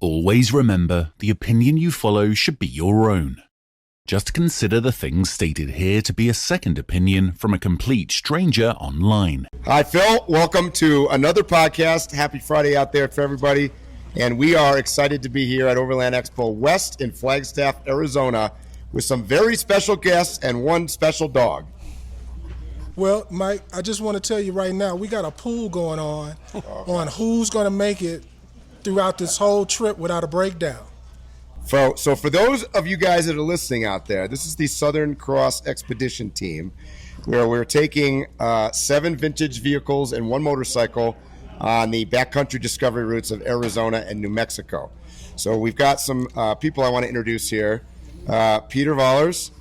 Always remember, the opinion you follow should be your own. Just consider the things stated here to be a second opinion from a complete stranger online. Hi, Phil. Welcome to another podcast. Happy Friday out there for everybody. And we are excited to be here at Overland Expo West in Flagstaff, Arizona, with some very special guests and one special dog. Well, Mike, I just want to tell you right now, we got a pool going on who's going to make it throughout this whole trip without a breakdown. So for those of you guys that are listening out there, this is the Southern Cross Expedition team, where we're taking 7 vintage vehicles and 1 motorcycle on the backcountry discovery routes of Arizona and New Mexico. So we've got some people I want to introduce here. Peter Vollers,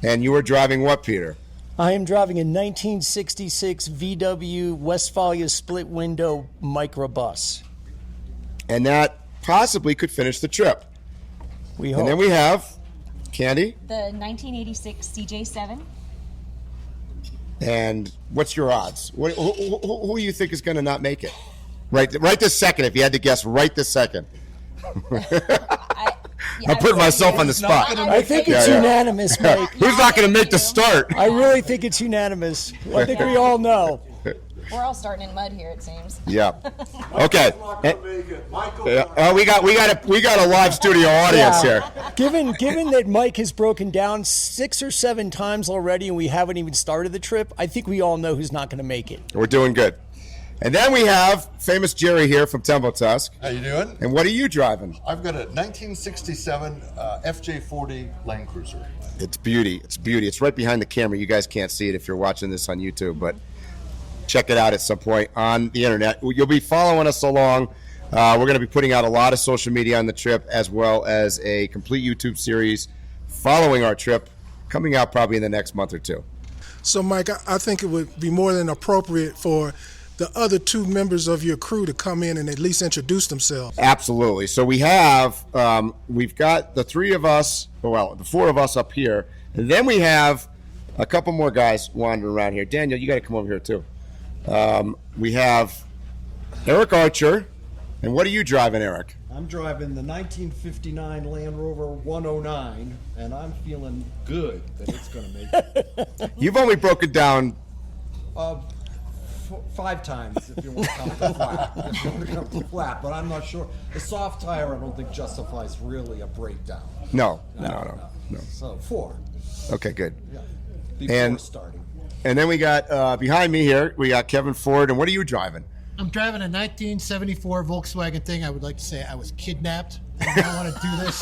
and you are driving what, Peter? I am driving a 1966 VW Westphalia split window microbus. And that possibly could finish the trip. We hope. And then we have Candy. The 1986 CJ7. And what's your odds? Who do you think is going to not make it? Right this second, if you had to guess right this second. I'm putting myself on the spot. I think it's unanimous, Mike. Who's not going to make the start? I really think it's unanimous. I think we all know. We're all starting in mud here, it seems. Yeah. Okay. We got a live studio audience here. Given that Mike has broken down 6 or 7 times already and we haven't even started the trip, I think we all know who's not going to make it. We're doing good. And then we have famous Jerry here from Tembo Tusk. How you doing? And what are you driving? I've got a 1967 FJ40 Land Cruiser. It's beauty. It's right behind the camera. You guys can't see it if you're watching this on YouTube, but check it out at some point on the internet. You'll be following us along. We're going to be putting out a lot of social media on the trip, as well as a complete YouTube series following our trip, coming out probably in the next month or two. So, Mike, I think it would be more than appropriate for the other 2 members of your crew to come in and at least introduce themselves. Absolutely. So we have, we've got the 3 of us, well, the 4 of us up here, and then we have a couple more guys wandering around here. Daniel, you got to come over here too. We have Eric Archer, and what are you driving, Eric? I'm driving the 1959 Land Rover 109, and I'm feeling good that it's going to make it. You've only broken down 5 times, if you want to count the flat. If you want to count the flat, but I'm not sure. The soft tire, I don't think justifies really a breakdown. No. So 4. Okay, good. Yeah. Before starting. And then we got behind me here, we got Kevin Ford, and what are you driving? I'm driving a 1974 Volkswagen thing. I would like to say I was kidnapped. I don't want to do this.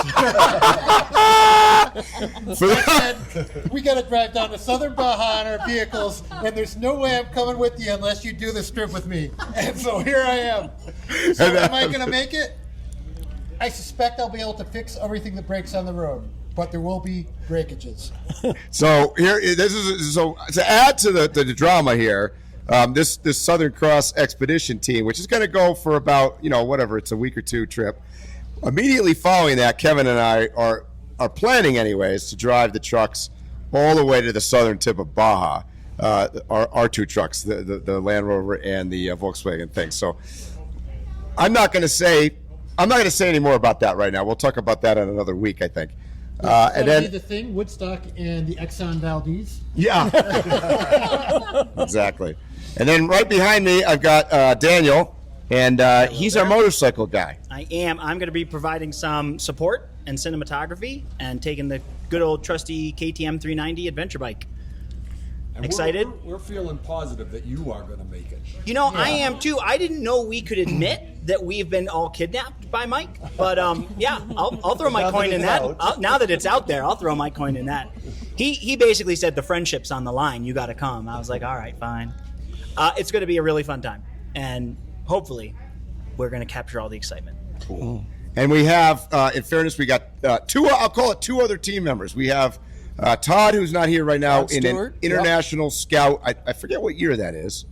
We got to drive down to Southern Baja in our vehicles, and there's no way I'm coming with you unless you do this trip with me. And so here I am. So am I going to make it? I suspect I'll be able to fix everything that breaks on the road, but there will be breakages. So to add to the drama here. This Southern Cross Expedition team, which is going to go for about, it's a week or 2 trip. Immediately following that, Kevin and I are planning anyways to drive the trucks all the way to the southern tip of Baja, our 2 trucks, the Land Rover and the Volkswagen thing. So I'm not going to say any more about that right now. We'll talk about that in another week, I think. And then the thing, Woodstock and the Exxon Valdez. Yeah, exactly. And then right behind me, I've got Daniel, and he's our motorcycle guy. I am. I'm going to be providing some support and cinematography and taking the good old trusty KTM 390 adventure bike. And Excited? We're feeling positive that you are going to make it. I am too. I didn't know we could admit that we've been all kidnapped by Mike, but I'll throw my coin in that. Now that it's out there, I'll throw my coin in that. He basically said the friendship's on the line. You got to come. I was like, all right, fine. It's going to be a really fun time, and hopefully, we're going to capture all the excitement. Cool. And we have, in fairness, we got 2. I'll call it 2 other team members. We have Todd, who's not here right now, in an international scout. I forget what year that is.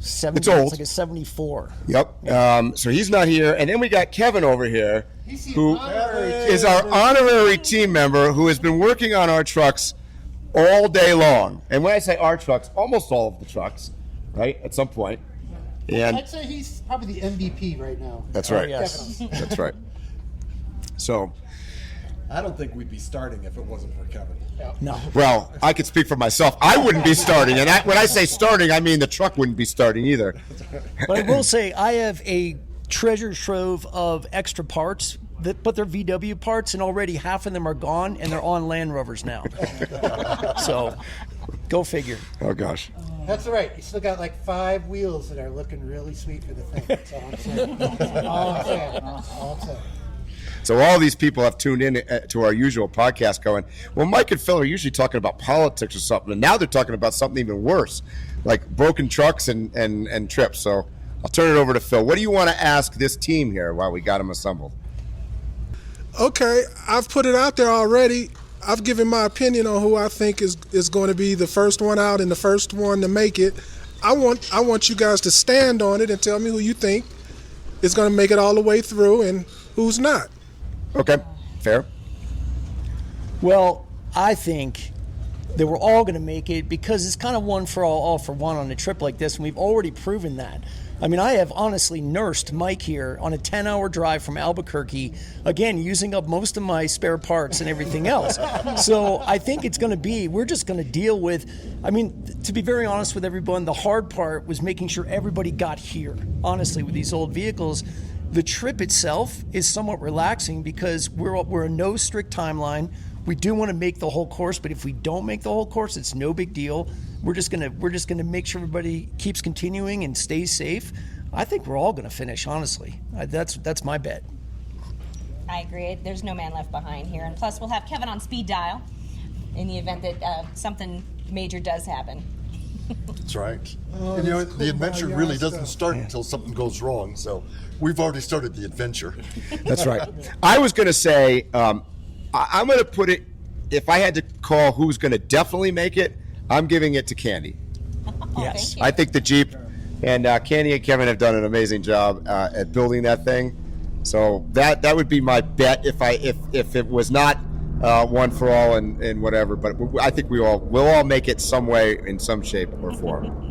It's old. It's like a 74. Yep. So he's not here. And then we got Kevin over here, who is our honorary team member who has been working on our trucks all day long. And when I say our trucks, almost all of the trucks, right, at some point. And I'd say he's probably the MVP right now. that's right. yes. That's right. So, I don't think we'd be starting if it wasn't for Kevin. No. well, I could speak for myself. I wouldn't be starting, and when I say starting, I mean the truck wouldn't be starting either. But I will say I have a treasure trove of extra parts but they're VW parts, and already half of them are gone, and they're on Land Rovers now. So, go figure. Oh gosh. That's all right. You still got like 5 wheels that are looking really sweet for the thing. That's all I'm saying. That's all I'm saying. That's all I'm saying. So all these people have tuned in to our usual podcast going, well, Mike and Phil are usually talking about politics or something, and now they're talking about something even worse, like broken trucks and trips. So I'll turn it over to Phil. What do you want to ask this team here while we got them assembled? Okay, I've put it out there already. I've given my opinion on who I think is going to be the first one out and the first one to make it. I want you guys to stand on it and tell me who you think is going to make it all the way through and who's not. Okay, fair. Well, I think that we're all going to make it because it's kind of one for all for one on a trip like this, and we've already proven that. I mean, I have honestly nursed Mike here on a 10-hour drive from Albuquerque, again, using up most of my spare parts and everything else. So I think it's going to be, we're just going to deal with, I mean, to be very honest with everyone, the hard part was making sure everybody got here, honestly, with these old vehicles. The trip itself is somewhat relaxing because we're a no strict timeline. We do want to make the whole course, but if we don't make the whole course, it's no big deal. We're just gonna make sure everybody keeps continuing and stays safe. I think we're all gonna finish, honestly. That's my bet. I agree. There's no man left behind here, and plus we'll have Kevin on speed dial in the event that something major does happen. That's right. And, you know, the adventure really doesn't start until something goes wrong, so we've already started the adventure. That's right. I was going to say, I'm going to put it, if I had to call who's going to definitely make it, I'm giving it to Candy. Yes. Thank you. I think the Jeep and Candy and Kevin have done an amazing job at building that thing. So that would be my bet if it was not one for all and whatever. But I think we'll all make it some way in some shape or form.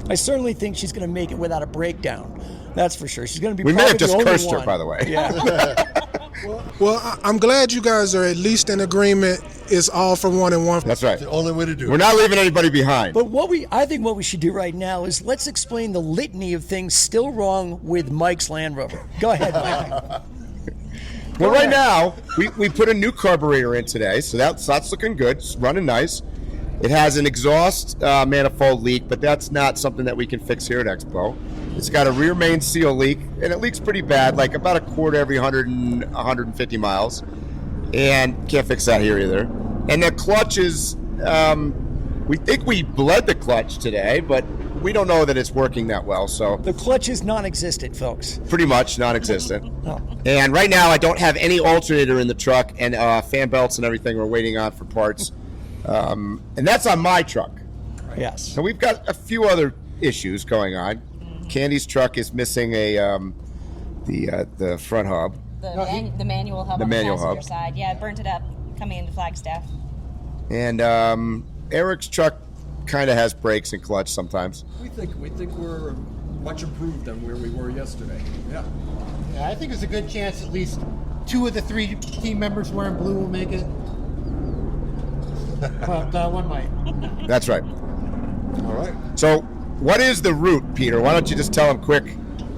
I certainly think she's going to make it without a breakdown. That's for sure. She's going to be. We may have probably just the only cursed her, one. by the way. Yeah. Well, I'm glad you guys are at least in agreement. It's all for one and one. That's right. The only way to do We're it. not leaving anybody behind. But I think what we should do right now is let's explain the litany of things still wrong with Mike's Land Rover. Go ahead, Mike. Well, right now, we put a new carburetor in today, so that's looking good. It's running nice. It has an exhaust manifold leak, but that's not something that we can fix here at Expo. It's got a rear main seal leak, and it leaks pretty bad, like about a quart every 150 miles. And can't fix that here either. And the clutch is, we think we bled the clutch today, but we don't know that it's working that well, so. The clutch is non-existent, folks. Pretty much non-existent. Oh. And right now I don't have any alternator in the truck, and fan belts and everything we're waiting on for parts. And that's on my truck. Yes. So we've got a few other issues going on. Candy's truck is missing the front hub. The manual hub The on manual the passenger hub. side. Yeah, it burnt it up coming into Flagstaff. And Eric's truck kind of has brakes and clutch sometimes. We think we're much improved than where we were yesterday. Yeah. Yeah, I think there's a good chance at least 2 of the 3 team members wearing blue will make it. But one might. That's right. All right. So what is the route, Peter? Why don't you just tell them quick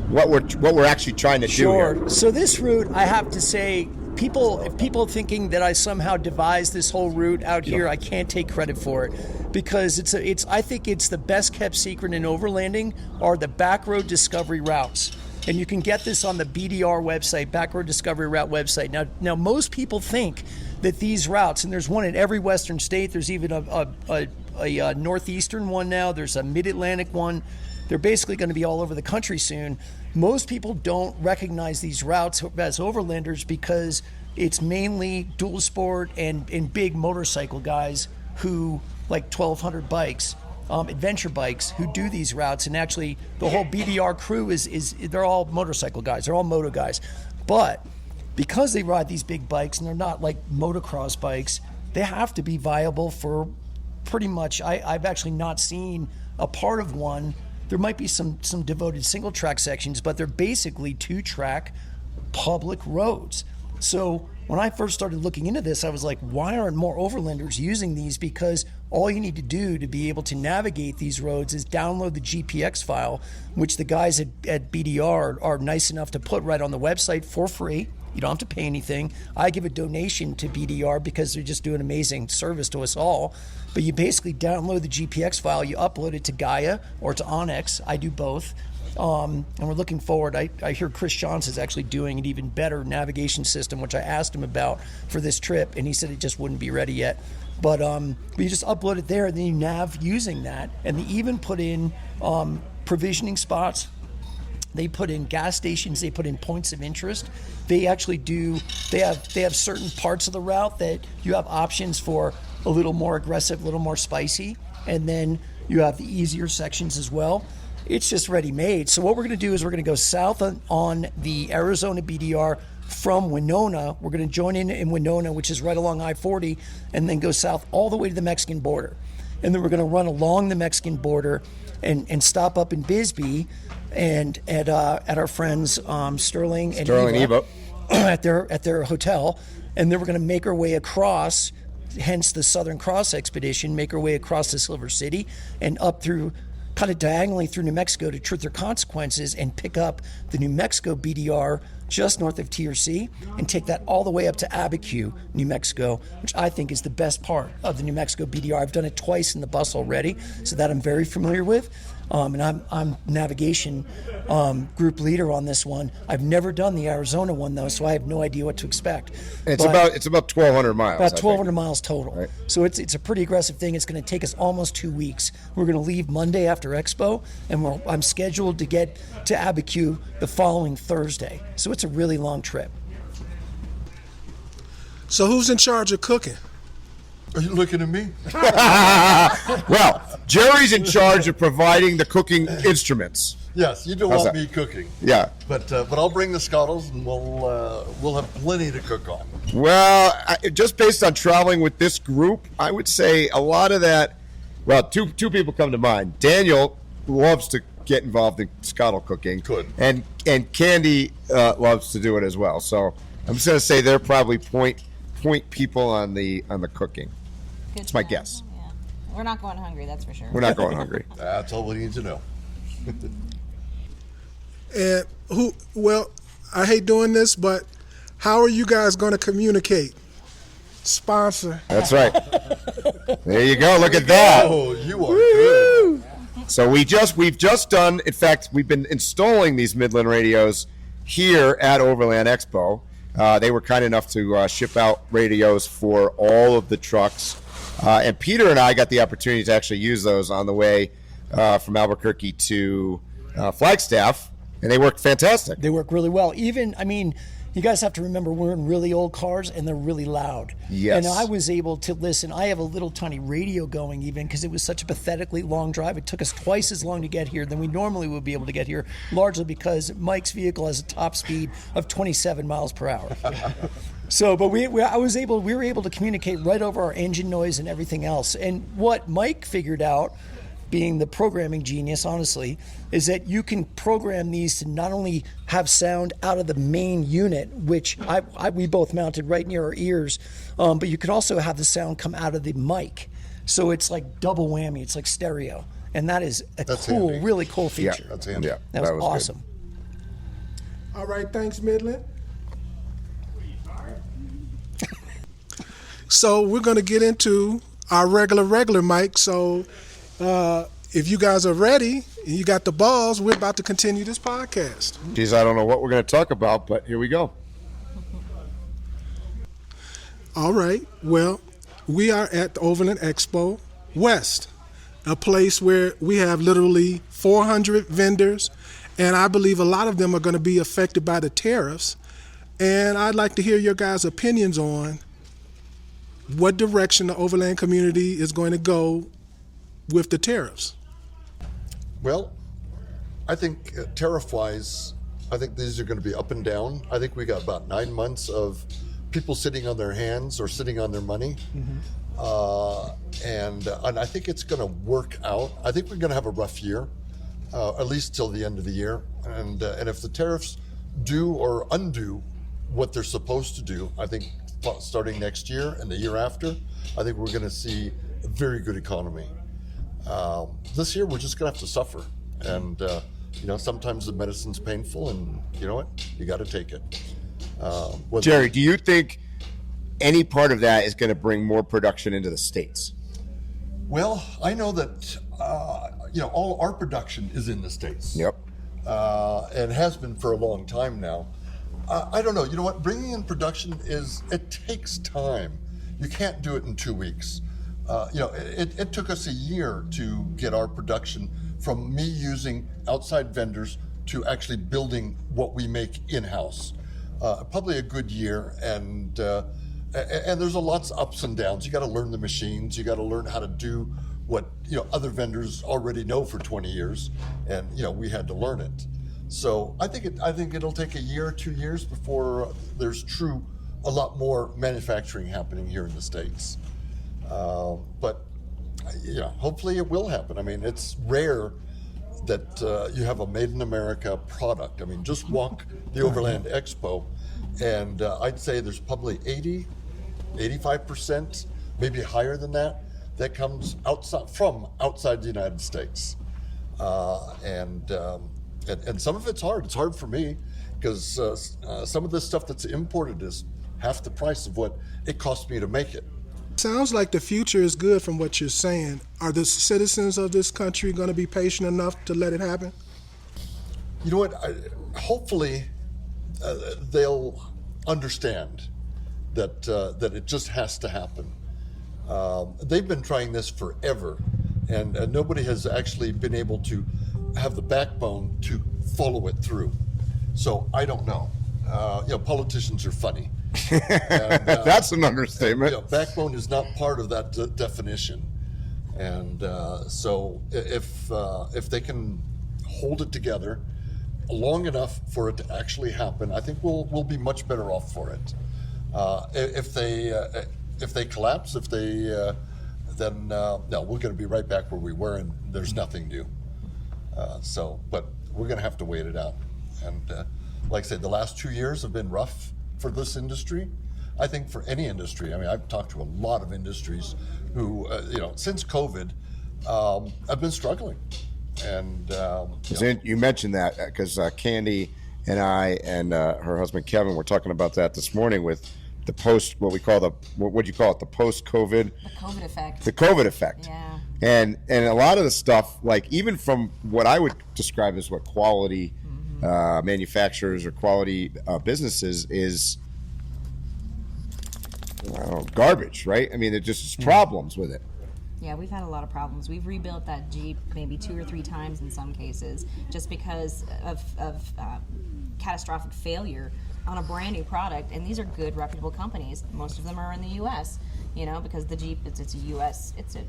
what we're actually trying to do Sure. here? So this route, I have to say, if people thinking that I somehow devised this whole route out here, I can't take credit for it because I think it's the best kept secret in overlanding are the back road discovery routes. And you can get this on the BDR website, Back Road Discovery Route website. Now most people think that these routes, and there's one in every western state, there's even a northeastern one now, there's a mid-Atlantic one. They're basically going to be all over the country soon. Most people don't recognize these routes as overlanders because it's mainly dual sport and big motorcycle guys who, like 1,200 bikes, adventure bikes, who do these routes. And actually, the whole BDR crew they're all motorcycle guys. They're all moto guys. But because they ride these big bikes and they're not like motocross bikes, they have to be viable for pretty much, I've actually not seen a part of one there might be some devoted single track sections, but they're basically 2-track public roads. So when I first started looking into this, I was like, why aren't more overlanders using these? Because all you need to do to be able to navigate these roads is download the GPX file, which the guys at BDR are nice enough to put right on the website for free. You don't have to pay anything. I give a donation to BDR because they're just doing amazing service to us all. But you basically download the GPX file, you upload it to Gaia or to Onyx. I do both. And we're looking forward. I hear Chris Johnson's actually doing an even better navigation system, which I asked him about for this trip, and he said it just wouldn't be ready yet. But you just upload it there, and then you nav using that. And they even put in provisioning spots. They put in gas stations. They put in points of interest. They actually do. They have certain parts of the route that you have options for a little more aggressive, a little more spicy, and then you have the easier sections as well. It's just ready made. So what we're going to do is we're going to go south on the Arizona BDR from Winona. We're going to join in Winona, which is right along I-40, and then go south all the way to the Mexican border. And then we're going to run along the Mexican border and stop up in Bisbee and at our friends Sterling and Eva at their hotel. And then we're going to make our way across, hence the Southern Cross expedition, make our way across to Silver City and up through kind of diagonally through New Mexico to Truth or Consequences and pick up the New Mexico BDR just north of TRC and take that all the way up to Abiquiu, New Mexico, which I think is the best part of the New Mexico BDR. I've done it twice in the bus already, so that I'm very familiar with. And I'm navigation group leader on this one. I've never done the Arizona one though, so I have no idea what to expect. It's about 1,200 miles. About 1,200 miles total. Right. So it's a pretty aggressive thing. It's going to take us almost 2 weeks. We're going to leave Monday after Expo, and I'm scheduled to get to Abiquiu the following Thursday. So it's a really long trip. So who's in charge of cooking? Are you looking at me? Well, Jerry's in charge of providing the cooking instruments. Yes, you don't want me cooking. Yeah, but I'll bring the scuttles, and we'll have plenty to cook on. Well, just based on traveling with this group, I would say a lot of that. Well, two people come to mind. Daniel loves to get involved in scuttle cooking. Good. And Candy loves to do it as well. So I'm just going to say they're probably point people on the cooking. That's my guess. Yeah. We're not going hungry, that's for sure. We're not going hungry. That's all we need to know. And well, I hate doing this, but how are you guys going to communicate? Sponsor. That's right. There you go. Look at that. Oh, you are good. So we've just done, in fact, we've been installing these Midland radios here at Overland Expo. They were kind enough to ship out radios for all of the trucks. And Peter and I got the opportunity to actually use those on the way from Albuquerque to Flagstaff, and they worked fantastic. They work really well. You guys have to remember we're in really old cars and they're really loud. Yes. And I was able to listen. I have a little tiny radio going even because it was such a pathetically long drive. It took us twice as long to get here than we normally would be able to get here, largely because Mike's vehicle has a top speed of 27 miles per hour. So, but we were able to communicate right over our engine noise and everything else. And what Mike figured out, being the programming genius, honestly, is that you can program these to not only have sound out of the main unit, which we both mounted right near our ears, but you can also have the sound come out of the mic. So it's like double whammy. It's like stereo. And that is really cool feature. Yeah, that's handy. Yeah, that was awesome. Good. All right, thanks, Midland. So we're going to get into our regular mic. So if you guys are ready and you got the balls, we're about to continue this podcast. Geez, I don't know what we're going to talk about, but here we go. All right. Well, we are at the Overland Expo West, a place where we have literally 400 vendors, and I believe a lot of them are going to be affected by the tariffs. And I'd like to hear your guys' opinions on what direction the Overland community is going to go with the tariffs. Well, I think tariff-wise, I think these are going to be up and down. I think we got about 9 months of people sitting on their hands or sitting on their money. Mm-hmm. And I think it's going to work out. I think we're going to have a rough year. at least till the end of the year. And if the tariffs do or undo what they're supposed to do, I think starting next year and the year after, I think we're going to see a very good economy. This year, we're just going to have to suffer. And, sometimes the medicine's painful, and you know what? You got to take it. Jerry, do you think any part of that is going to bring more production into the States? Well, I know that, all our production is in the States. Yep. And has been for a long time now. I don't know. You know what? Bringing in production it takes time. You can't do it in 2 weeks. It took us a year to get our production from me using outside vendors to actually building what we make in-house. Probably a good year, and there's lots of ups and downs. You got to learn the machines. You got to learn how to do what other vendors already know for 20 years, and we had to learn it. So I think it'll take a year or 2 years before there's a lot more manufacturing happening here in the States. But hopefully it will happen. I mean, it's rare that you have a made in America product. I mean, just walk the Overland Expo, and I'd say there's probably 85%, maybe higher than that comes from outside the United States. And some of it's hard. It's hard for me because some of this stuff that's imported is half the price of what it cost me to make it. Sounds like the future is good from what you're saying. Are the citizens of this country going to be patient enough to let it happen? You know what? Hopefully they'll understand that it just has to happen. They've been trying this forever, and nobody has actually been able to have the backbone to follow it through. So I don't know. Politicians are funny. And, That's an understatement. Backbone is not part of that definition. And so if they can hold it together long enough for it to actually happen, I think we'll be much better off for it. If they collapse, then no, we're going to be right back where we were, and there's nothing new. But we're going to have to wait it out. And like I said, the last 2 years have been rough for this industry. I think for any industry. I mean, I've talked to a lot of industries who, since COVID, have been struggling. And you mentioned that because Candy and I and her husband Kevin were talking about that this morning with the post, what do you call it? The post-COVID. The COVID effect. The COVID effect. Yeah. And a lot of the stuff, like even from what I would describe as what quality manufacturers or quality businesses is garbage, right? I mean, there's just problems with it. Yeah, we've had a lot of problems. We've rebuilt that Jeep maybe 2 or 3 times in some cases just because of catastrophic failure on a brand new product. And these are good, reputable companies. Most of them are in the U.S., because the Jeep, it's a U.S., it's a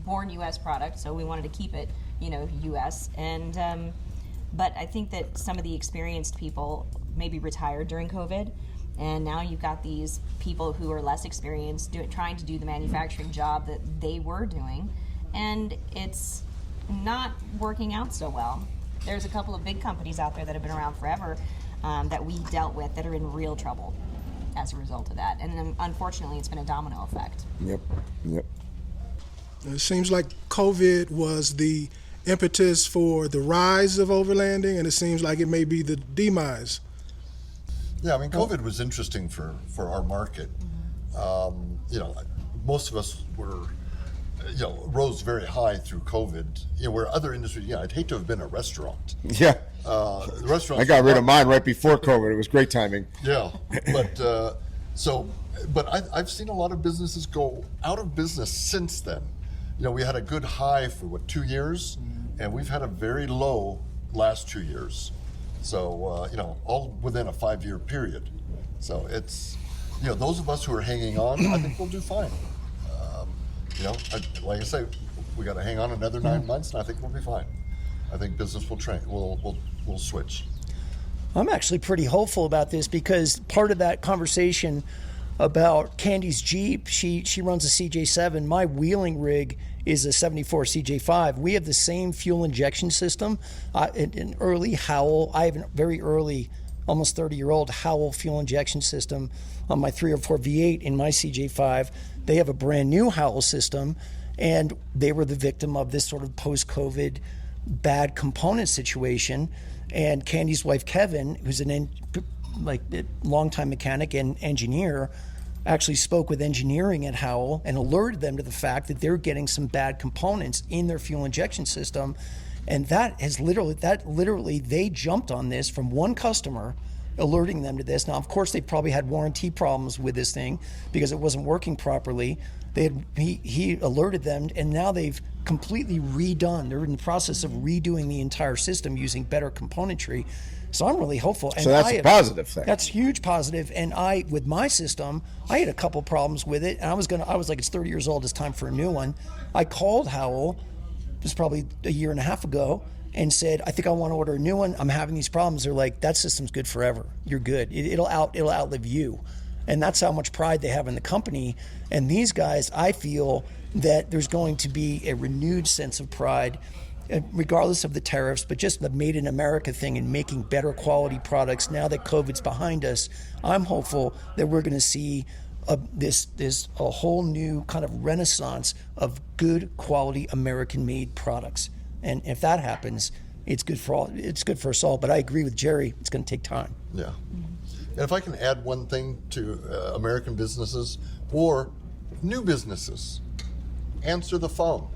born U.S. product, so we wanted to keep it, U.S. And but I think that some of the experienced people maybe retired during COVID, and now you've got these people who are less experienced trying to do the manufacturing job that they were doing, and it's not working out so well. There's a couple of big companies out there that have been around forever that we dealt with that are in real trouble as a result of that. And then unfortunately, it's been a domino effect. Yep. It seems like COVID was the impetus for the rise of overlanding, and it seems like it may be the demise. Yeah, I mean, COVID was interesting for our market. Most of us were, rose very high through COVID. Where other industries, I'd hate to have been a restaurant. Yeah. The restaurants. I got rid of mine right before COVID. It was great timing. Yeah, but I've seen a lot of businesses go out of business since then. We had a good high for 2 years, and we've had a very low last 2 years. So all within a 5-year period. So it's those of us who are hanging on, I think we'll do fine. Like I say, we got to hang on another 9 months, and I think we'll be fine. I think business will switch. I'm actually pretty hopeful about this because part of that conversation about Candy's Jeep. She runs a CJ7. My wheeling rig is a 74 CJ5. We have the same fuel injection system. An early Howell. I have a very early, almost 30-year-old Howell fuel injection system on my 304 V8 in my CJ5. They have a brand new Howell system, and they were the victim of this sort of post-COVID bad component situation. And Candy's wife, Kevin, who's a longtime mechanic and engineer, actually spoke with engineering at Howell and alerted them to the fact that they're getting some bad components in their fuel injection system. And that literally, they jumped on this from one customer, alerting them to this. Now, of course, they probably had warranty problems with this thing because it wasn't working properly. He alerted them, and now they've completely redone. They're in the process of redoing the entire system using better componentry. So I'm really hopeful. And so that's a positive thing. That's huge positive. And with my system, I had a couple problems with it, and I was like, it's 30 years old. It's time for a new one. I called Howell. It was probably a year and a half ago, and said, I think I want to order a new one. I'm having these problems. They're like, that system's good forever. You're good. It'll outlive you. And that's how much pride they have in the company. And these guys, I feel that there's going to be a renewed sense of pride, regardless of the tariffs, but just the made in America thing and making better quality products. Now that COVID's behind us, I'm hopeful that we're going to see this whole new kind of renaissance of good quality American made products. And if that happens, it's good for all. It's good for us all. But I agree with Jerry. It's going to take time. Yeah. And if I can add one thing to American businesses or new businesses, answer the phone.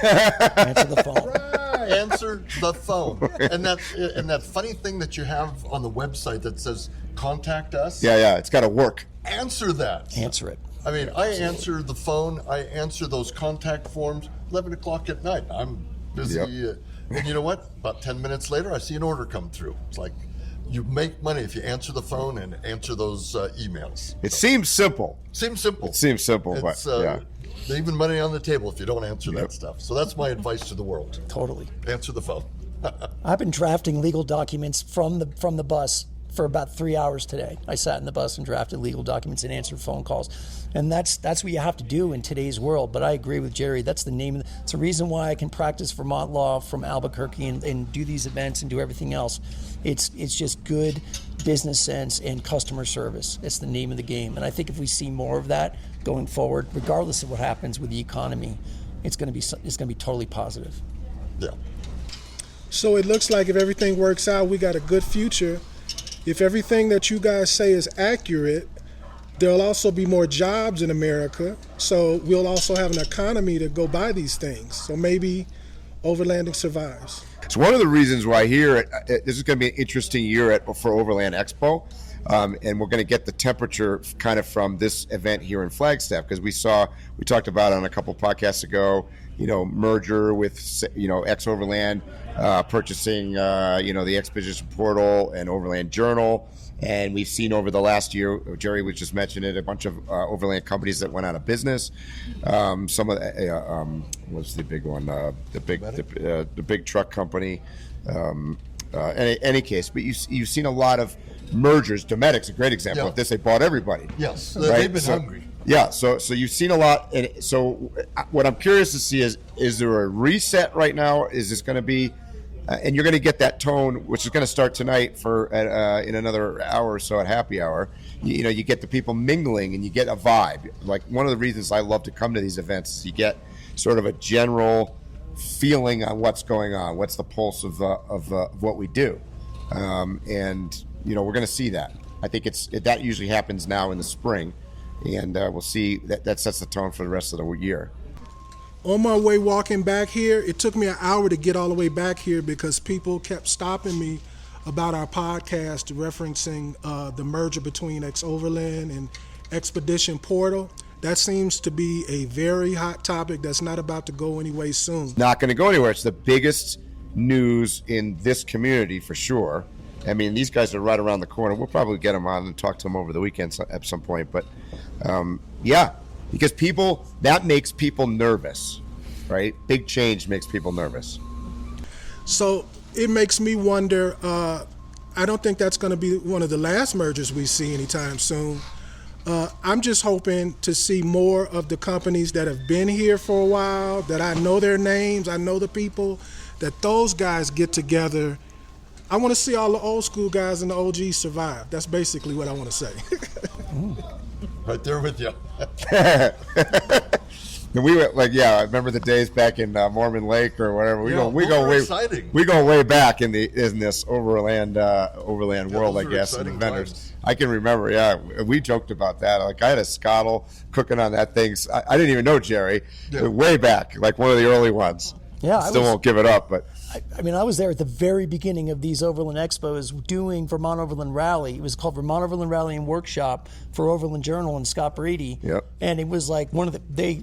Answer the phone. Answer the phone. And that funny thing that you have on the website that says contact us. Yeah, it's got to work. Answer that. Answer it. I mean, I answer the phone. I answer those contact forms 11 o'clock at night. I'm busy. Yep. And you know what? About 10 minutes later, I see an order come through. It's like, you make money if you answer the phone and answer those emails. It seems simple. Seems simple. It seems simple, but yeah. Leaving money on the table if you don't answer that stuff. So that's my advice to the world. Totally. Answer the phone. I've been drafting legal documents from the bus for about 3 hours today. I sat in the bus and drafted legal documents and answered phone calls. And that's what you have to do in today's world. But I agree with Jerry. That's the name. It's the reason why I can practice Vermont law from Albuquerque and do these events and do everything else. It's just good business sense and customer service. It's the name of the game. And I think if we see more of that going forward, regardless of what happens with the economy, it's going to be totally positive. Yeah. So it looks like if everything works out, we got a good future. If everything that you guys say is accurate, there'll also be more jobs in America. So we'll also have an economy to go buy these things. So maybe overlanding survives. It's one of the reasons why here, this is going to be an interesting year for Overland Expo. And we're going to get the temperature kind of from this event here in Flagstaff, because we talked about it on a couple podcasts ago, merger with, ex-Overland, purchasing, the Expedition Portal and Overland Journal. And we've seen over the last year, Jerry was just mentioning it, a bunch of Overland companies that went out of business. Some of what's the big one? The big truck company. Any case, but you've seen a lot of mergers. Dometic's a great example of this. They bought everybody. Yes, right? They've been hungry. Yeah, so you've seen a lot. And so what I'm curious to see is there a reset right now? Is this going to be, and you're going to get that tone, which is going to start tonight in another hour or so at happy hour. You get the people mingling and you get a vibe. Like, one of the reasons I love to come to these events is you get sort of a general feeling on what's going on, what's the pulse of what we do, and we're going to see that. I think that usually happens now in the spring, and we'll see that sets the tone for the rest of the year. On my way walking back here, it took me an hour to get all the way back here because people kept stopping me about our podcast referencing the merger between ex-Overland and Expedition Portal. That seems to be a very hot topic that's not about to go anyway soon. Not going to go anywhere. It's the biggest news in this community for sure. I mean, these guys are right around the corner. We'll probably get them on and talk to them over the weekend at some point. But because that makes people nervous, right? Big change makes people nervous. So it makes me wonder, I don't think that's going to be one of the last mergers we see anytime soon. I'm just hoping to see more of the companies that have been here for a while, that I know their names, I know the people, that those guys get together. I want to see all the old school guys and the OGs survive. That's basically what I want to say. Right there with you. And we went I remember the days back in Mormon Lake or whatever. We go way back in this overland world, I guess, and the vendors. Times. I can remember, we joked about that. Like I had a scuttle cooking on that thing. I didn't even know Jerry, way back, like one of the early ones. Yeah, Still won't give it up, but. I mean, I was there at the very beginning of these Overland Expos doing Vermont Overland Rally. It was called Vermont Overland Rally and Workshop for Overland Journal and Scott Brady. Yep. And it was like one of the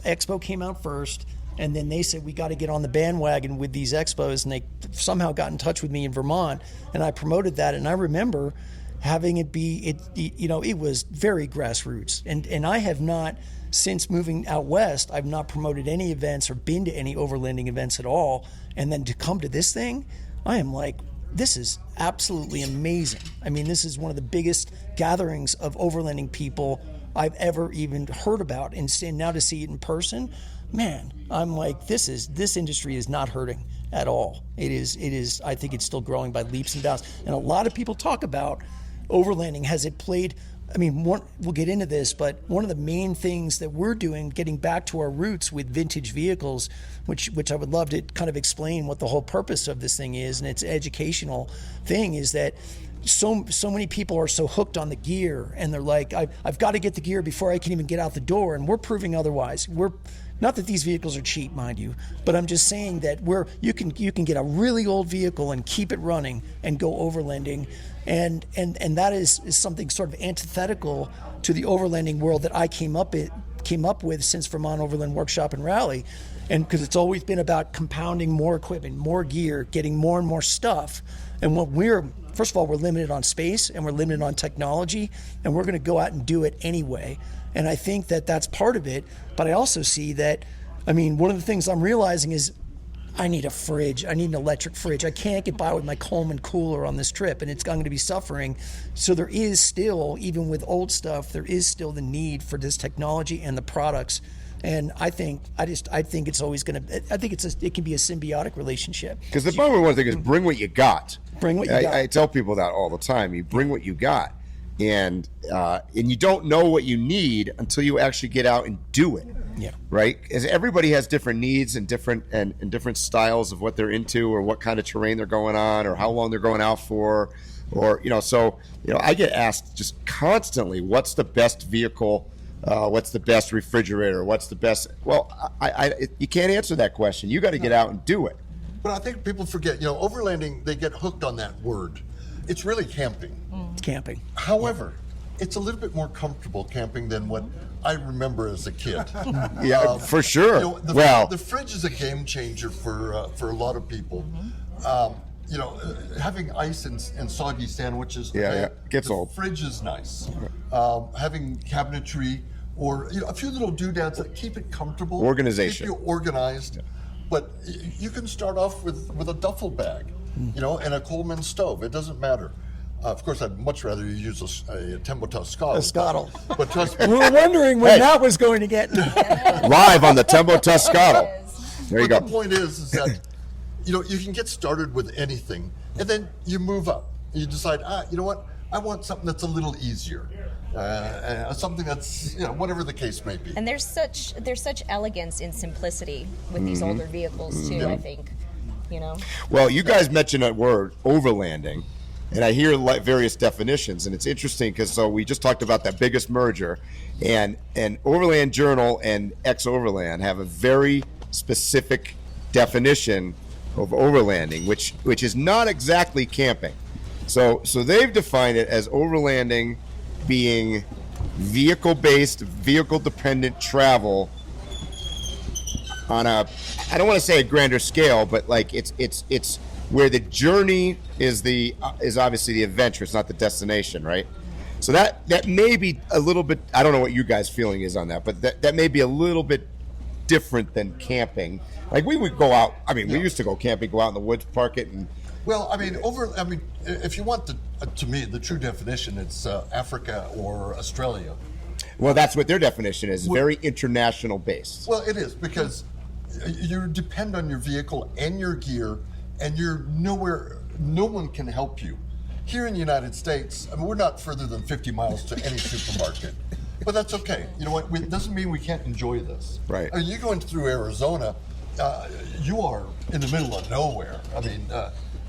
Expo came out first, and then they said we got to get on the bandwagon with these expos, and they somehow got in touch with me in Vermont, and I promoted that. And I remember having it be it was very grassroots, and I have not. Since moving out west, I've not promoted any events or been to any overlanding events at all. And then to come to this thing, I am like, this is absolutely amazing. I mean, this is one of the biggest gatherings of overlanding people I've ever even heard about. And now to see it in person, man, I'm like, this industry is not hurting at all. It is. I think it's still growing by leaps and bounds. And a lot of people talk about overlanding. Has it played? I mean, we'll get into this, but one of the main things that we're doing, getting back to our roots with vintage vehicles, which I would love to kind of explain what the whole purpose of this thing is, and its educational thing is that so many people are so hooked on the gear, and they're like, I've got to get the gear before I can even get out the door, and we're proving otherwise. We're not that these vehicles are cheap, mind you, but I'm just saying that you can get a really old vehicle and keep it running and go overlanding. And that is something sort of antithetical to the overlanding world that I came up with since Vermont Overland Workshop and Rally, and because it's always been about compounding more equipment, more gear, getting more and more stuff. And first of all, we're limited on space and we're limited on technology, and we're going to go out and do it anyway. And I think that that's part of it. But I also see that, I mean, one of the things I'm realizing is I need a fridge. I need an electric fridge. I can't get by with my Coleman cooler on this trip, and I'm going to be suffering. So there is still, even with old stuff, there is still the need for this technology and the products. And I think it's always going to. I think it can be a symbiotic relationship. Because the number one thing is bring what you got. Bring what you got. I tell people that all the time. You bring what you got, and you don't know what you need until you actually get out and do it. Yeah. Right? Because everybody has different needs and different styles of what they're into, or what kind of terrain they're going on, or how long they're going out for, or I get asked just constantly, what's the best vehicle? What's the best refrigerator? What's the best? Well, you can't answer that question. You got to get out and do it. But I think people forget, overlanding, they get hooked on that word. It's really camping. It's camping. However, it's a little bit more comfortable camping than what I remember as a kid. Yeah, for sure. The fridge is a game changer for a lot of people. Having ice and soggy sandwiches. Gets the old. Fridge is nice. Having cabinetry or a few little doodads that keep it comfortable. Organization. Keep you organized. But you can start off with a duffel bag, and a Coleman stove. It doesn't matter. Of course, I'd much rather you use a Tembo Toscano. A Scottle. But trust me. We were wondering when that was going to get live on the Tembo Toscano. There you go. The point is that you can get started with anything, and then you move up. You decide, you know what? I want something that's a little easier. Something that's whatever the case may be. And there's such elegance in simplicity with these older vehicles too. I think, Well, you guys mentioned that word overlanding, and I hear various definitions, and it's interesting because we just talked about that biggest merger, and Overland Journal and Ex-Overland have a very specific definition of overlanding, which is not exactly camping. So they've defined it as overlanding being vehicle-based, vehicle-dependent travel on I don't want to say a grander scale, but like it's where the journey is obviously the adventure, it's not the destination, right? So that may be a little bit, I don't know what you guys' feeling is on that, but that may be a little bit different than camping. Like we would go out, we used to go camping, go out in the woods, park it, and Well, if you want to me, the true definition, it's Africa or Australia. Well, that's what their definition is. Very international based. Well, it is because you depend on your vehicle and your gear, and you're nowhere. No one can help you. Here in the United States, we're not further than 50 miles to any supermarket, but that's okay. You know what? It doesn't mean we can't enjoy this. Right. You're going through Arizona. You are in the middle of nowhere.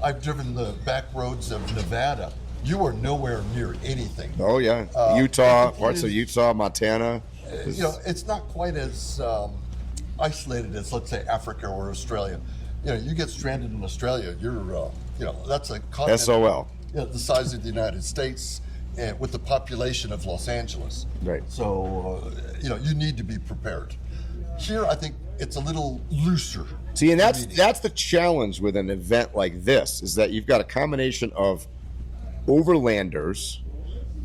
I've driven the back roads of Nevada. You are nowhere near anything. Oh yeah, Utah, parts of Utah, Montana. It's not quite as isolated as, let's say, Africa or Australia. You get stranded in Australia, you're, that's a continent. SOL. The size of the United States, and with the population of Los Angeles. Right. So, you need to be prepared. Here, I think it's a little looser. See, and that's the challenge with an event like this, is that you've got a combination of overlanders,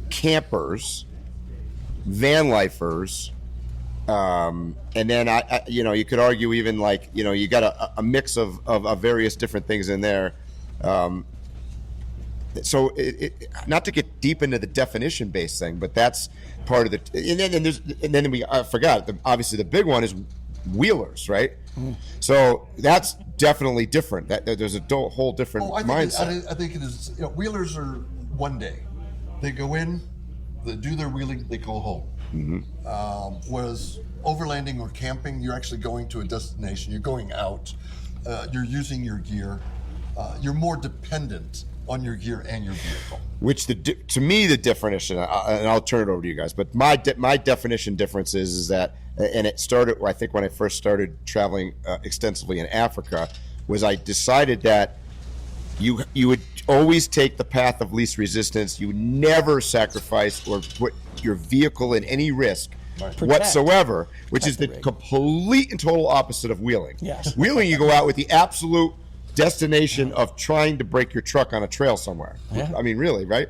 campers, van lifers, and then you could argue even you got a mix of various different things in there. So not to get deep into the definition-based thing, but that's part of the. I forgot. Obviously, the big one is wheelers, right? Mm. So that's definitely different. There's a whole different mindset. I think it is. Wheelers are one day. They go in, they do their wheeling, they go home. Mm-hmm. Whereas overlanding or camping, you're actually going to a destination. You're going out. You're using your gear. You're more dependent on your gear and your vehicle. Which to me the definition, and I'll turn it over to you guys, but my definition difference is that, and it started I think when I first started traveling extensively in Africa, was I decided that you would always take the path of least resistance. You would never sacrifice or put your vehicle in any risk whatsoever, which is the complete and total opposite of wheeling. Yes. Wheeling, you go out with the absolute destination of trying to break your truck on a trail somewhere. Yeah. Really, right?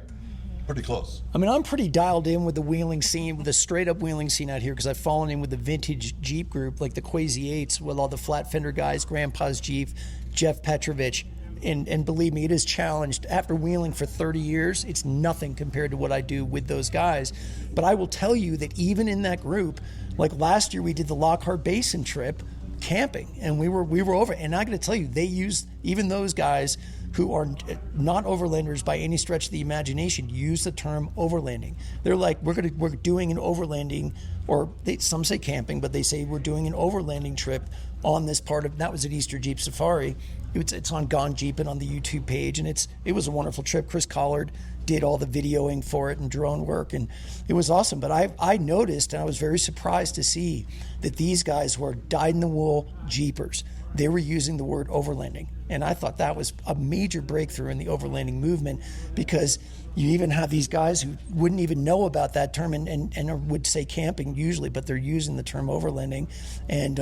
Pretty close. I'm pretty dialed in with the wheeling scene, with the straight up wheeling scene out here, because I've fallen in with the vintage Jeep group, like the Quasi 8s, with all the flat fender guys, Grandpa's Jeep, Jeff Petrovich. And believe me, it is challenged. After wheeling for 30 years, it's nothing compared to what I do with those guys. But I will tell you that even in that group, like last year we did the Lockhart Basin trip, camping, and we were over, and I got to tell you, they use, even those guys who are not overlanders by any stretch of the imagination, use the term overlanding. They're like, we're doing an overlanding, or some say camping, but they say we're doing an overlanding trip on this part of, that was at Easter Jeep Safari. It's on Gone Jeep and on the YouTube page, and it was a wonderful trip. Chris Collard did all the videoing for it and drone work, and it was awesome. But I noticed, and I was very surprised to see that these guys were dyed-in-the-wool Jeepers. They were using the word overlanding, and I thought that was a major breakthrough in the overlanding movement, because you even have these guys who wouldn't even know about that term and would say camping usually, but they're using the term overlanding, and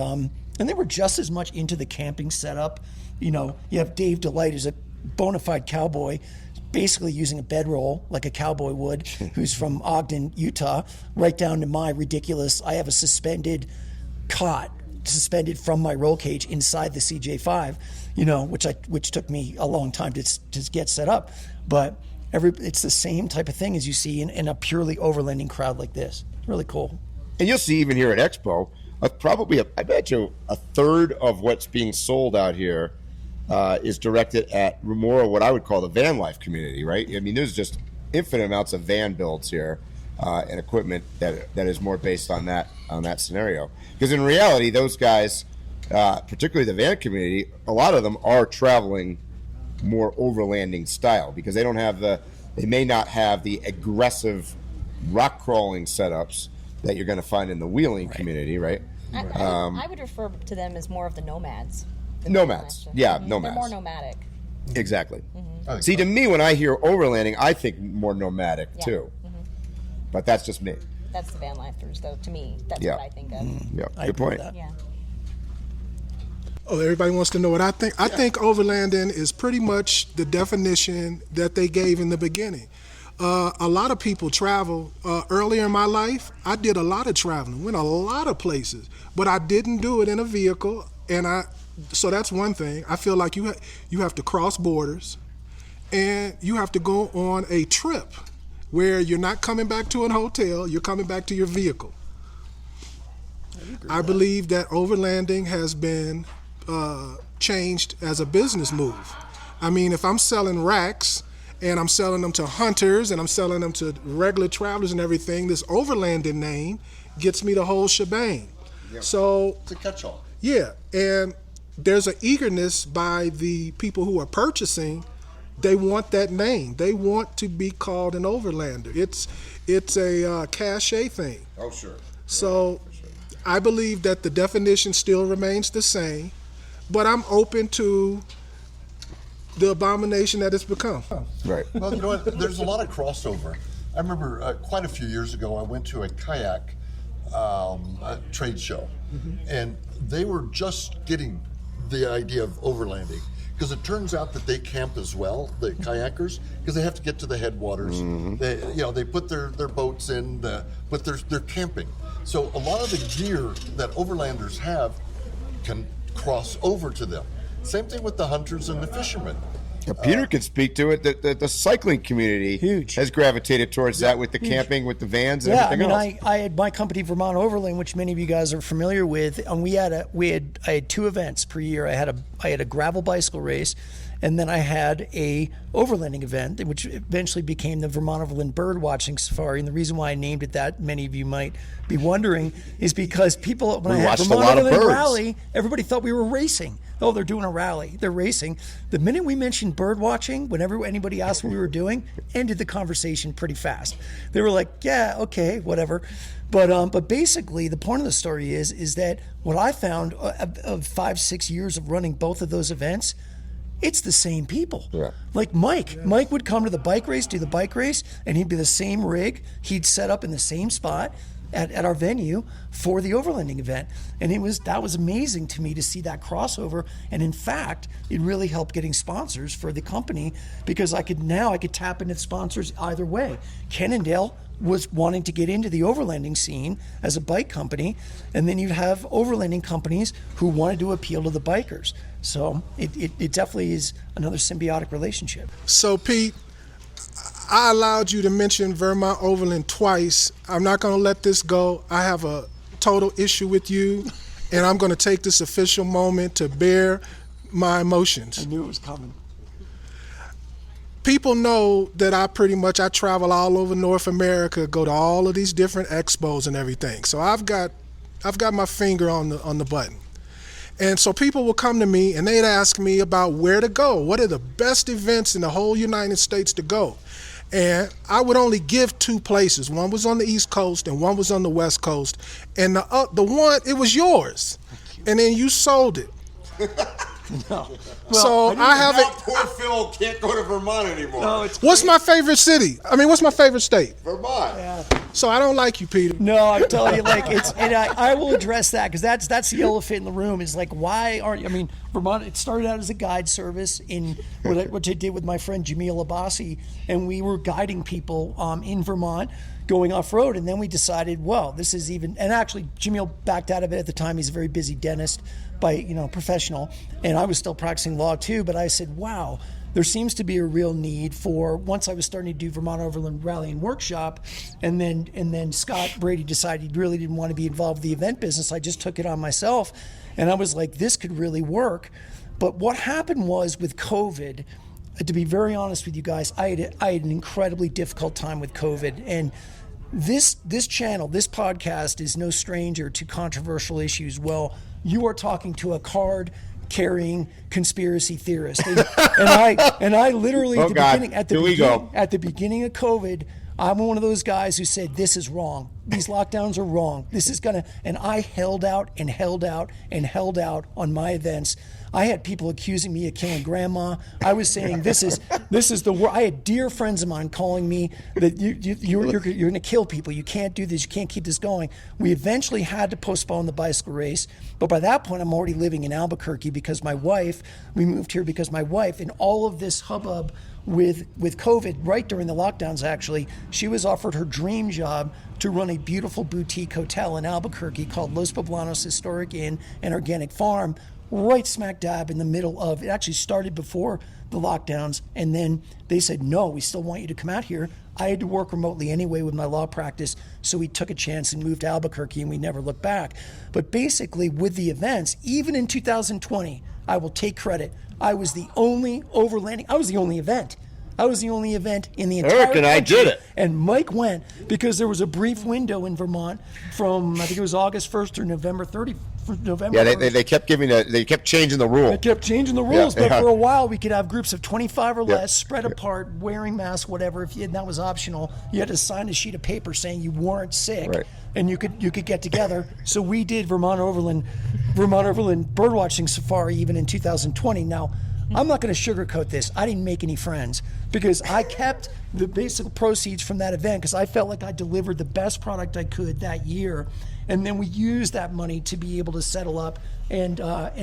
they were just as much into the camping setup. You have Dave Delight, who's a bona fide cowboy, basically using a bedroll like a cowboy would, who's from Ogden, Utah, right down to my ridiculous, I have a suspended cot suspended from my roll cage inside the CJ5, which took me a long time to get set up. But it's the same type of thing as you see in a purely overlanding crowd like this. Really cool. And you'll see even here at Expo, I bet you a third of what's being sold out here is directed at more what I would call the van life community, right? There's just infinite amounts of van builds here and equipment that is more based on that scenario. Because in reality, those guys, particularly the van community, a lot of them are traveling more overlanding style, because they may not have the aggressive rock crawling setups that you're going to find in the wheeling community, right? I would refer to them as more of the nomads. Nomads, nomads. They're more nomadic. Exactly. Mm-hmm. See, to me, when I hear overlanding, I think more nomadic too. Mm-hmm. But that's just me. That's the van lifers, though. To me, that's what I think of. Mm-hmm. Yeah, good point. Yeah. Oh, everybody wants to know what I think. I think overlanding is pretty much the definition that they gave in the beginning. A lot of people travel. Earlier in my life, I did a lot of traveling, went a lot of places, but I didn't do it in a vehicle. So that's one thing. I feel like you have to cross borders. and you have to go on a trip where you're not coming back to a hotel, you're coming back to your vehicle. I believe that overlanding has been changed as a business move. I mean, if I'm selling racks and I'm selling them to hunters and I'm selling them to regular travelers and everything, this overlanding name gets me the whole shebang. Yep. So It's a catch-all. yeah, and there's an eagerness by the people who are purchasing. They want that name. They want to be called an overlander. It's a cachet thing. Oh, sure. So I believe that the definition still remains the same, but I'm open to the abomination that it's become. Right. Well, you know what? There's a lot of crossover. I remember quite a few years ago, I went to a kayak trade show, and they were just getting the idea of overlanding, because it turns out that they camp as well, the kayakers, because they have to get to the headwaters. They put their boats in, but they're camping. So a lot of the gear that overlanders have can cross over to them. Same thing with the hunters and the fishermen. Yeah, Peter can speak to it. The cycling community Huge. has gravitated towards that with the camping, with the vans, and everything else. I had my company Vermont Overland, which many of you guys are familiar with, and I had 2 events per year. I had a gravel bicycle race, and then I had a overlanding event, which eventually became the Vermont Overland bird watching safari. And the reason why I named it that, many of you might be wondering, is because people, when I had Vermont Overland rally, everybody thought we were racing. Oh, they're doing a rally. They're racing. The minute we mentioned bird watching, whenever anybody asked what we were doing, ended the conversation pretty fast. They were like, yeah, okay, whatever. But basically, the point of the story is that what I found of 5-6 years of running both of those events, it's the same people. Yeah. Like Mike. Yeah. Mike would come to the bike race, do the bike race, and he'd be the same rig. He'd set up in the same spot at our venue for the overlanding event. And that was amazing to me to see that crossover. And in fact, it really helped getting sponsors for the company, because I could tap into sponsors either way. Cannondale was wanting to get into the overlanding scene as a bike company, and then you'd have overlanding companies who wanted to appeal to the bikers. So it definitely is another symbiotic relationship. So Pete, I allowed you to mention Vermont Overland twice. I'm not going to let this go. I have a total issue with you, and I'm going to take this official moment to bear my emotions. I knew it was coming. People know that I travel all over North America, go to all of these different expos and everything. So I've got my finger on the button. And so people will come to me and they'd ask me about where to go. What are the best events in the whole United States to go? And I would only give 2 places. One was on the East Coast and one was on the West Coast. And the one, it was yours. And then you sold it. No. Well, so I haven't. Poor Phil can't go to Vermont anymore. No, what's my favorite city? What's my favorite state? Vermont. Yeah. So I don't like you, Peter. No, I'm telling you, and I will address that, because that's the elephant in the room. Is like, why aren't you? Vermont. It started out as a guide service in what I did with my friend Jamil Abbasi, and we were guiding people in Vermont going off road, and then we decided, well, this is even. And actually, Jamil backed out of it at the time. He's a very busy dentist, professional, and I was still practicing law too. But I said, wow, there seems to be a real need for, once I was starting to do Vermont Overland Rally and Workshop, and then Scott Brady decided he really didn't want to be involved with the event business. I just took it on myself, and I was like, this could really work. But what happened was, with COVID, to be very honest with you guys, I had an incredibly difficult time with COVID, and this channel, this podcast, is no stranger to controversial issues. Well, you are talking to a card-carrying conspiracy theorist, and I literally at the beginning of COVID, I'm one of those guys who said, this is wrong. These lockdowns are wrong. And I held out and held out and held out on my events. I had people accusing me of killing grandma. I was saying, this is the worst. I had dear friends of mine calling me that you're going to kill people. You can't do this. You can't keep this going. We eventually had to postpone the bicycle race. But by that point, I'm already living in Albuquerque because we moved here because my wife, and all of this hubbub with COVID, right during the lockdowns actually, she was offered her dream job to run a beautiful boutique hotel in Albuquerque called Los Poblanos Historic Inn and Organic Farm, right smack dab in the middle of, it actually started before the lockdowns, and then they said, no, we still want you to come out here. I had to work remotely anyway with my law practice, so we took a chance and moved to Albuquerque, and we never looked back. But basically, with the events, even in 2020, I will take credit. I was the only overlanding. I was the only event. I was the only event in the entire Eric and I country. did it. And Mike went because there was a brief window in Vermont from, I think it was August 1st through November 30th. November Yeah, 1st. they kept they kept changing the rule. They kept changing the rules, Yeah, but for a while we could have groups of 25 or Yeah. less, spread apart, wearing masks, whatever. If you, that was optional, you had to sign a sheet of paper saying you weren't sick, Right. and you could get together. So we did Vermont Overland birdwatching safari even in 2020. Now, I'm not going to sugarcoat this. I didn't make any friends because I kept the basic proceeds from that event because I felt like I delivered the best product I could that year. And then we used that money to be able to settle up and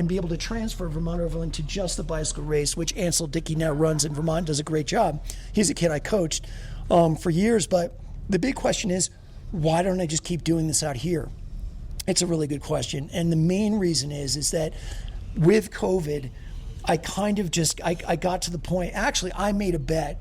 be able to transfer Vermont Overland to just the bicycle race, which Ansel Dickey now runs in Vermont, does a great job. He's a kid I coached for years. But the big question is, why don't I just keep doing this out here? It's a really good question. And the main reason is that with COVID, I kind of just, I got to the point, actually, I made a bet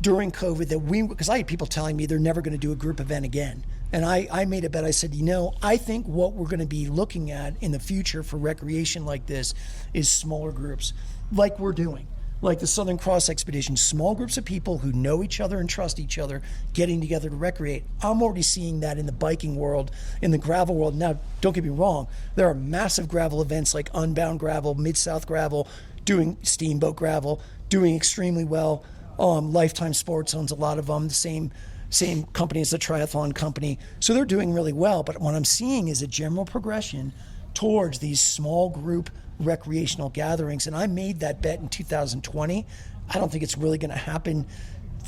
during COVID that because I had people telling me they're never going to do a group event again. And I made a bet. I said, I think what we're going to be looking at in the future for recreation like this is smaller groups, like we're doing, like the Southern Cross Expedition, small groups of people who know each other and trust each other getting together to recreate. I'm already seeing that in the biking world, in the gravel world. Now, don't get me wrong, there are massive gravel events like Unbound Gravel, Mid-South Gravel, doing Steamboat Gravel, doing extremely well. Lifetime Sports owns a lot of them, the same company as the triathlon company. So they're doing really well. But what I'm seeing is a general progression towards these small group recreational gatherings. And I made that bet in 2020. I don't think it's really going to happen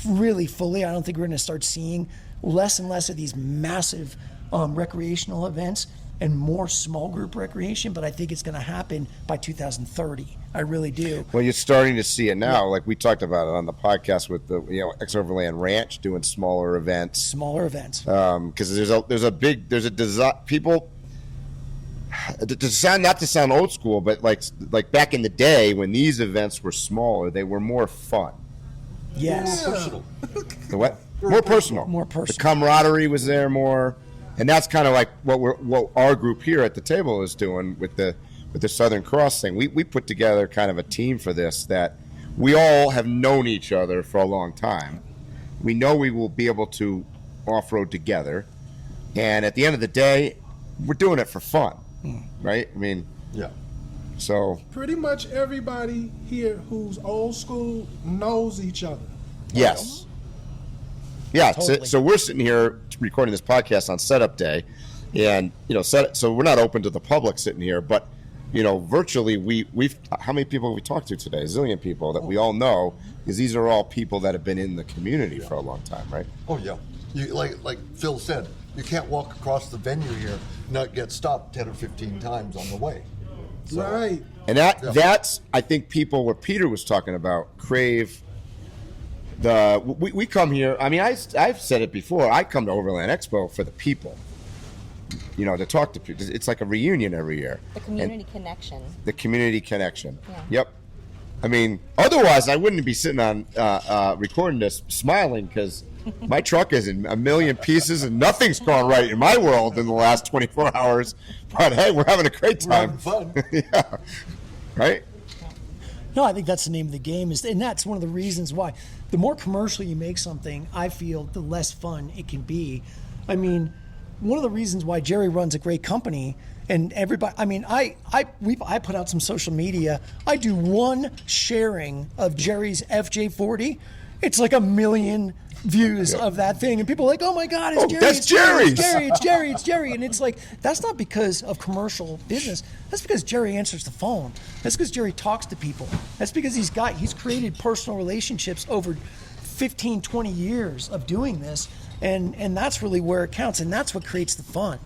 really fully. I don't think we're going to start seeing less and less of these massive recreational events and more small group recreation, but I think it's going to happen by 2030. I really do. Well, you're starting to see it now. Like we talked about it on the podcast with the Overland Ranch doing smaller events. Smaller events. Because there's a desire, people. Not to sound old school, but like back in the day when these events were smaller, they were more fun. Yes. Personal. The what? More personal. More personal. The camaraderie was there more. And that's kind of like what our group here at the table is doing with the Southern Cross thing. We put together kind of a team for this that we all have known each other for a long time. We know we will be able to off-road together. And at the end of the day, we're doing it for fun, right? I mean, Yeah. so. Pretty much everybody here who's old school knows each other. Yes. Yeah, Totally. so we're sitting here recording this podcast on setup day, and so we're not open to the public sitting here, but virtually we've how many people have we talked to today? A zillion people that we all know, because these are all people that have been in the community for a long time, right? Oh yeah. You like Phil said, you can't walk across the venue here and not get stopped 10 or 15 times on the way. So, Right. And that's I think people, what Peter was talking about, crave. We come here. I mean, I've said it before. I come to Overland Expo for the people. To talk to people. It's like a reunion every year. The community connection. The community connection. Yeah. Yep. I mean, otherwise I wouldn't be sitting on recording this smiling because my truck is in a million pieces and nothing's gone right in my world in the last 24 hours. But hey, we're having a great we're having time. fun. Yeah. Right. No, I think that's the name of the game, and that's one of the reasons why. The more commercial you make something, I feel, the less fun it can be. I mean, one of the reasons why Jerry runs a great company, and everybody, I mean, I put out some social media. I do one sharing of Jerry's FJ40. It's like 1 million views of that thing, and people are like, oh my God, it's Jerry. That's it's Jerry, Jerry's. it's Jerry, it's Jerry, it's Jerry. And it's like, that's not because of commercial business. That's because Jerry answers the phone. That's because Jerry talks to people. That's because he's created personal relationships over 15, 20 years of doing this. And that's really where it counts, and that's what creates the fun.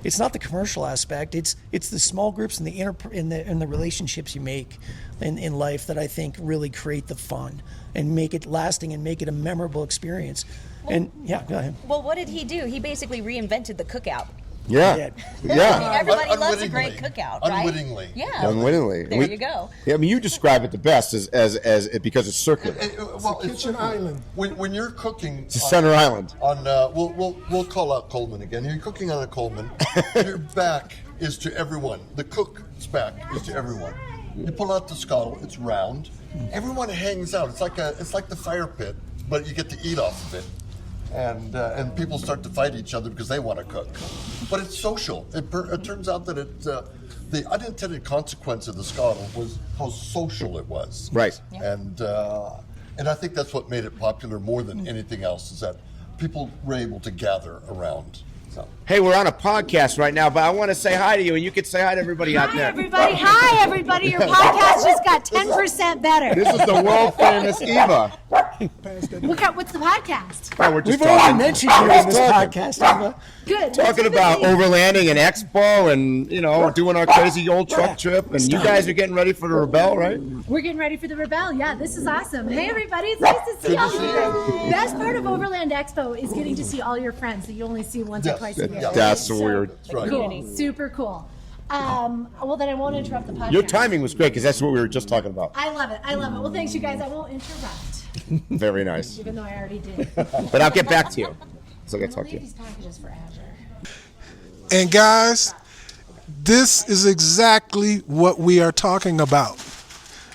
It's not the commercial aspect. It's the small groups and the relationships you make in life that I think really create the fun and make it lasting and make it a memorable experience. And yeah, go ahead. Well, what did he do? He basically reinvented the cookout. Yeah. did. Yeah. I mean, everybody loves a Unwittingly. great cookout, right? Unwittingly. Yeah. Unwittingly. There you go. Yeah, I mean, you describe it the best as because it's circular. Well, it's Kitchen island. When you're cooking, It's a center island. We'll call out Coleman again. You're cooking on a Coleman. Your back is to everyone. The cook's back is to everyone. You pull out the scuttle. It's round. Everyone hangs out. It's like the fire pit, but you get to eat off of it. And people start to fight each other because they want to cook. But it's social. It turns out that the unintended consequence of the scuttle was how social it was. Right. Yeah. And I think that's what made it popular more than anything else, is that people were able to gather around. So. Hey, we're on a podcast right now, but I want to say hi to you, and you can say hi to everybody out there. Hi, everybody. Your podcast just got 10% better. This is the world famous Eva. What's the podcast? Oh, we're just We've already talking. mentioned you in this podcast, Eva. Good. Talking about overlanding and expo, and we're doing our crazy old truck trip, and you guys are getting ready for the Rebel, right? We're getting ready for the Rebel. Yeah, this is awesome. Hey, everybody. It's nice to see all you. Best part of Overland Expo is getting to see all your friends that you only see once or twice a year. That's weird. Cool. Super cool. Well, then I won't interrupt the podcast. Your timing was great because that's what we were just talking about. I love it. Well, thanks, you guys. I won't interrupt, Very nice. even though I already did. But I'll get back to you. So I got to talk to you. These packages for Azure. And guys, this is exactly what we are talking about.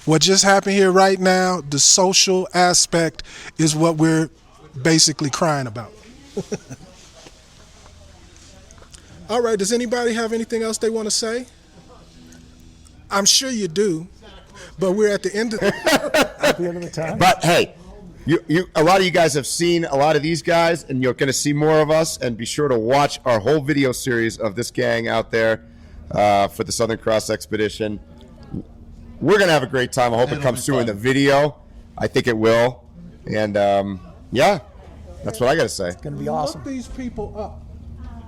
What just happened here right now, the social aspect, is what we're basically crying about. All right, does anybody have anything else they want to say? I'm sure you do, but we're at the end of the time. But hey, a lot of you guys have seen a lot of these guys, and you're going to see more of us. And be sure to watch our whole video series of this gang out there for the Southern Cross Expedition. We're going to have a great time. I hope it comes through in the video. I think it will. And yeah, that's what I got to say. It's going to be awesome. Look these people up.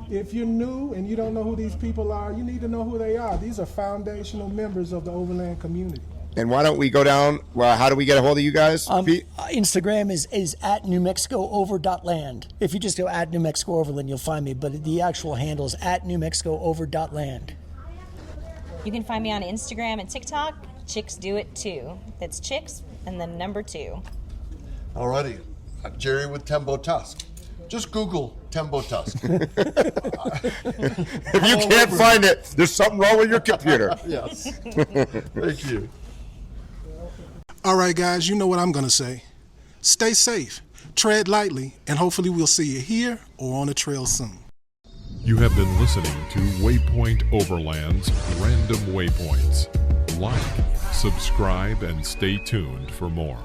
If you're new and you don't know who these people are, you need to know who they are. These are foundational members of the Overland community. And why don't we go down? Well, how do we get a hold of you guys? Instagram is at NewMexicoOver.land. If you just go at New Mexico Overland, you'll find me. But the actual handle is at NewMexicoOver.land. You can find me on Instagram and TikTok. Chicks do it too. That's chicks and then number 2. Alrighty, Jerry with Tembo Tusk. Just Google Tembo Tusk. If you can't find it, there's something wrong with your computer. Yes. Thank you. All right, guys, you know what I'm going to say. Stay safe, tread lightly, and hopefully we'll see you here or on the trail soon. You have been listening to Waypoint Overland's Random Waypoints. Like, subscribe, and stay tuned for more.